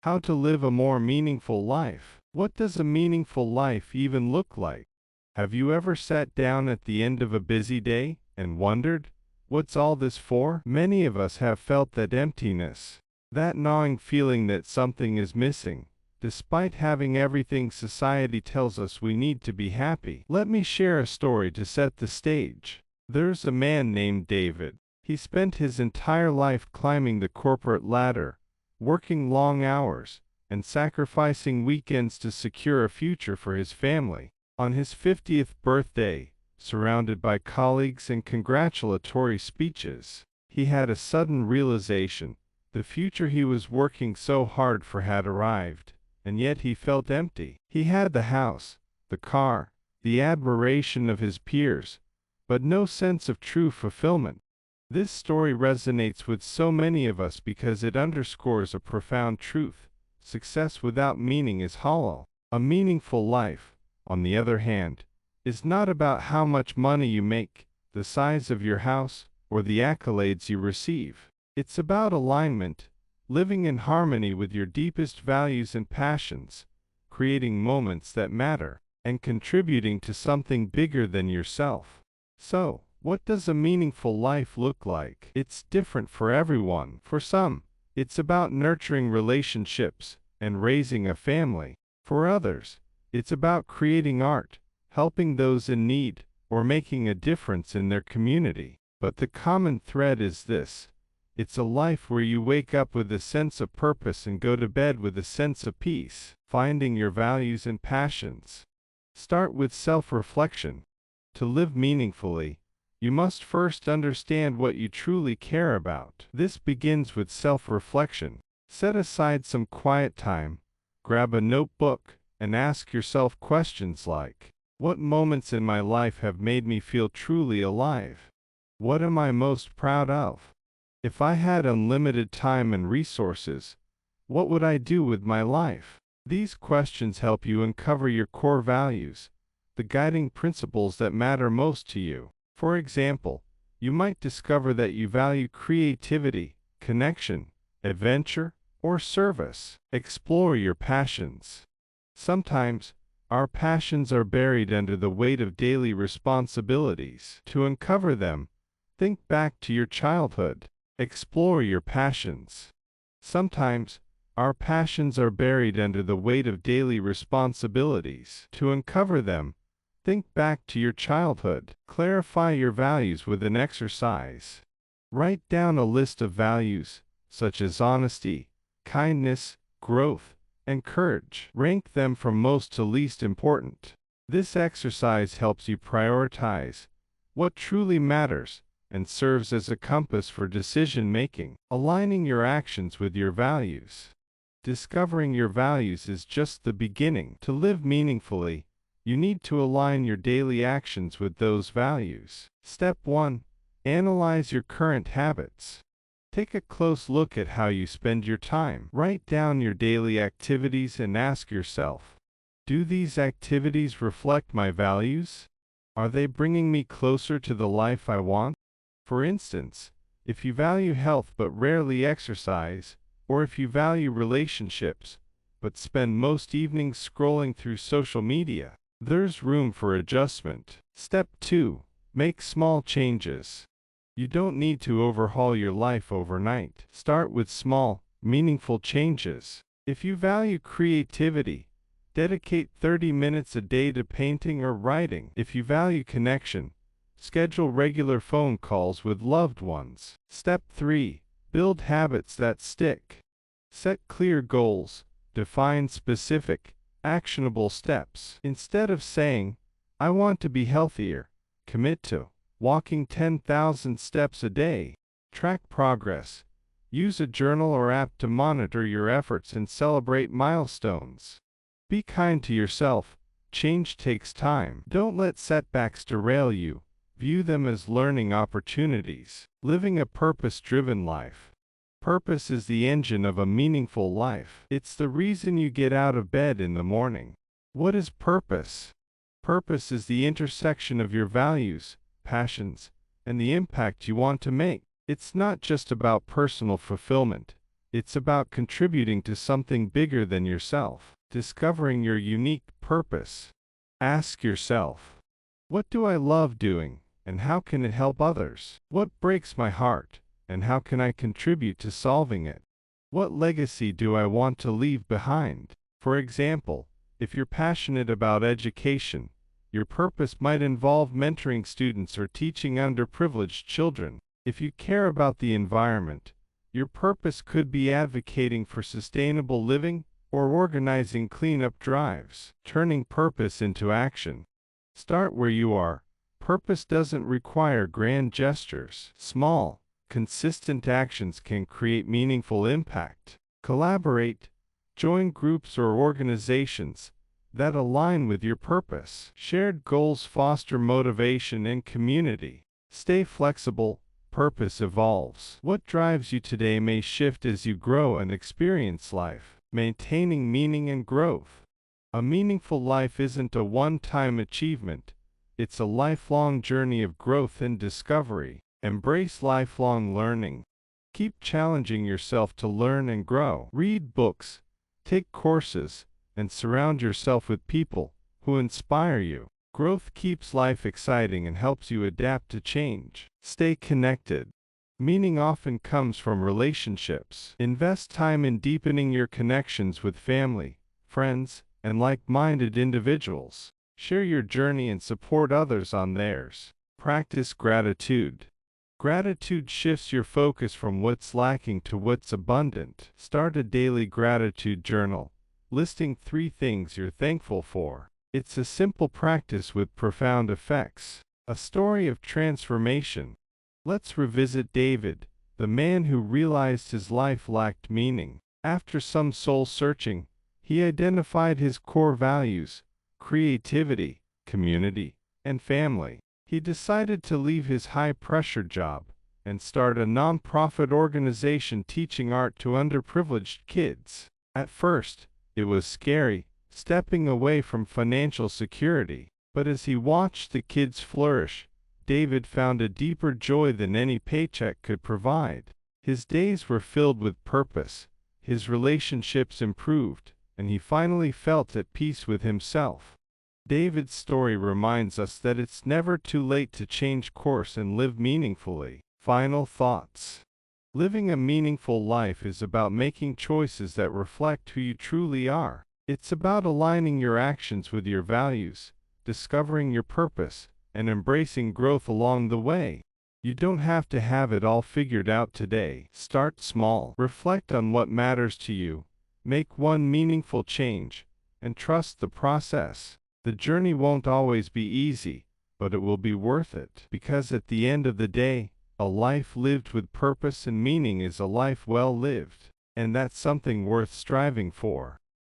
How to live a more meaningful life. What does a meaningful life even look like? Have you ever sat down at the end of a busy day and wondered, what's all this for? Many of us have felt that emptiness, that gnawing feeling that something is missing, despite having everything society tells us we need to be happy. Let me share a story to set the stage. There's a man named David. He spent his entire life climbing the corporate ladder, working long hours, and sacrificing weekends to secure a future for his family. On his 50th birthday, surrounded by colleagues and congratulatory speeches, he had a sudden realization. The future he was working so hard for had arrived, and yet he felt empty. He had the house, the car, the admiration of his peers, but no sense of true fulfillment. This story resonates with so many of us because it underscores a profound truth. Success without meaning is hollow. A meaningful life, on the other hand, is not about how much money you make, the size of your house, or the accolades you receive. It's about alignment, living in harmony with your deepest values and passions, creating moments that matter, and contributing to something bigger than yourself. So, what does a meaningful life look like? It's different for everyone. For some, it's about nurturing relationships and raising a family. For others, it's about creating art, helping those in need, or making a difference in their community. But the common thread is this: it's a life where you wake up with a sense of purpose and go to bed with a sense of peace. Finding your values and passions. Start with self-reflection. To live meaningfully, you must first understand what you truly care about. This begins with self-reflection. Set aside some quiet time, grab a notebook, and ask yourself questions like, what moments in my life have made me feel truly alive? What am I most proud of? If I had unlimited time and resources, what would I do with my life? These questions help you uncover your core values, the guiding principles that matter most to you. For example, you might discover that you value creativity, connection, adventure, or service. Explore your passions. Sometimes, our passions are buried under the weight of daily responsibilities. To uncover them, think back to your childhood. Explore your passions. Sometimes, our passions are buried under the weight of daily responsibilities. To uncover them, think back to your childhood. Clarify your values with an exercise. Write down a list of values, such as honesty, kindness, growth, and courage. Rank them from most to least important. This exercise helps you prioritize what truly matters and serves as a compass for decision-making. Aligning your actions with your values. Discovering your values is just the beginning. To live meaningfully, you need to align your daily actions with those values. Step 1. Analyze your current habits. Take a close look at how you spend your time. Write down your daily activities and ask yourself, do these activities reflect my values? Are they bringing me closer to the life I want? For instance, if you value health but rarely exercise, or if you value relationships, but spend most evenings scrolling through social media, there's room for adjustment. Step 2. Make small changes. You don't need to overhaul your life overnight. Start with small, meaningful changes. If you value creativity, dedicate 30 minutes a day to painting or writing. If you value connection, schedule regular phone calls with loved ones. Step 3. Build habits that stick. Set clear goals. Define specific, actionable steps. Instead of saying, I want to be healthier, commit to walking 10,000 steps a day. Track progress. Use a journal or app to monitor your efforts and celebrate milestones. Be kind to yourself. Change takes time. Don't let setbacks derail you. View them as learning opportunities. Living a purpose-driven life. Purpose is the engine of a meaningful life. It's the reason you get out of bed in the morning. What is purpose? Purpose is the intersection of your values, passions, and the impact you want to make. It's not just about personal fulfillment. It's about contributing to something bigger than yourself, discovering your unique purpose. Ask yourself, what do I love doing, and how can it help others? What breaks my heart, and how can I contribute to solving it? What legacy do I want to leave behind? For example, if you're passionate about education, your purpose might involve mentoring students or teaching underprivileged children. If you care about the environment, your purpose could be advocating for sustainable living or organizing cleanup drives. Turning purpose into action. Start where you are. Purpose doesn't require grand gestures. Small, consistent actions can create meaningful impact. Collaborate. Join groups or organizations that align with your purpose. Shared goals foster motivation and community. Stay flexible. Purpose evolves. What drives you today may shift as you grow and experience life. Maintaining meaning and growth. A meaningful life isn't a one-time achievement. It's a lifelong journey of growth and discovery. Embrace lifelong learning. Keep challenging yourself to learn and grow. Read books, take courses, and surround yourself with people who inspire you. Growth keeps life exciting and helps you adapt to change. Stay connected. Meaning often comes from relationships. Invest time in deepening your connections with family, friends, and like-minded individuals. Share your journey and support others on theirs. Practice gratitude. Gratitude shifts your focus from what's lacking to what's abundant. Start a daily gratitude journal, listing 3 things you're thankful for. It's a simple practice with profound effects. A story of transformation. Let's revisit David, the man who realized his life lacked meaning. After some soul-searching, he identified his core values: creativity, community, and family. He decided to leave his high-pressure job and start a non-profit organization teaching art to underprivileged kids. At first, it was scary, stepping away from financial security. But as he watched the kids flourish, David found a deeper joy than any paycheck could provide. His days were filled with purpose, his relationships improved, and he finally felt at peace with himself. David's story reminds us that it's never too late to change course and live meaningfully. Final thoughts. Living a meaningful life is about making choices that reflect who you truly are. It's about aligning your actions with your values, discovering your purpose, and embracing growth along the way. You don't have to have it all figured out today. Start small. Reflect on what matters to you. Make one meaningful change, and trust the process. The journey won't always be easy, but it will be worth it. Because at the end of the day, a life lived with purpose and meaning is a life well lived, and that's something worth striving for.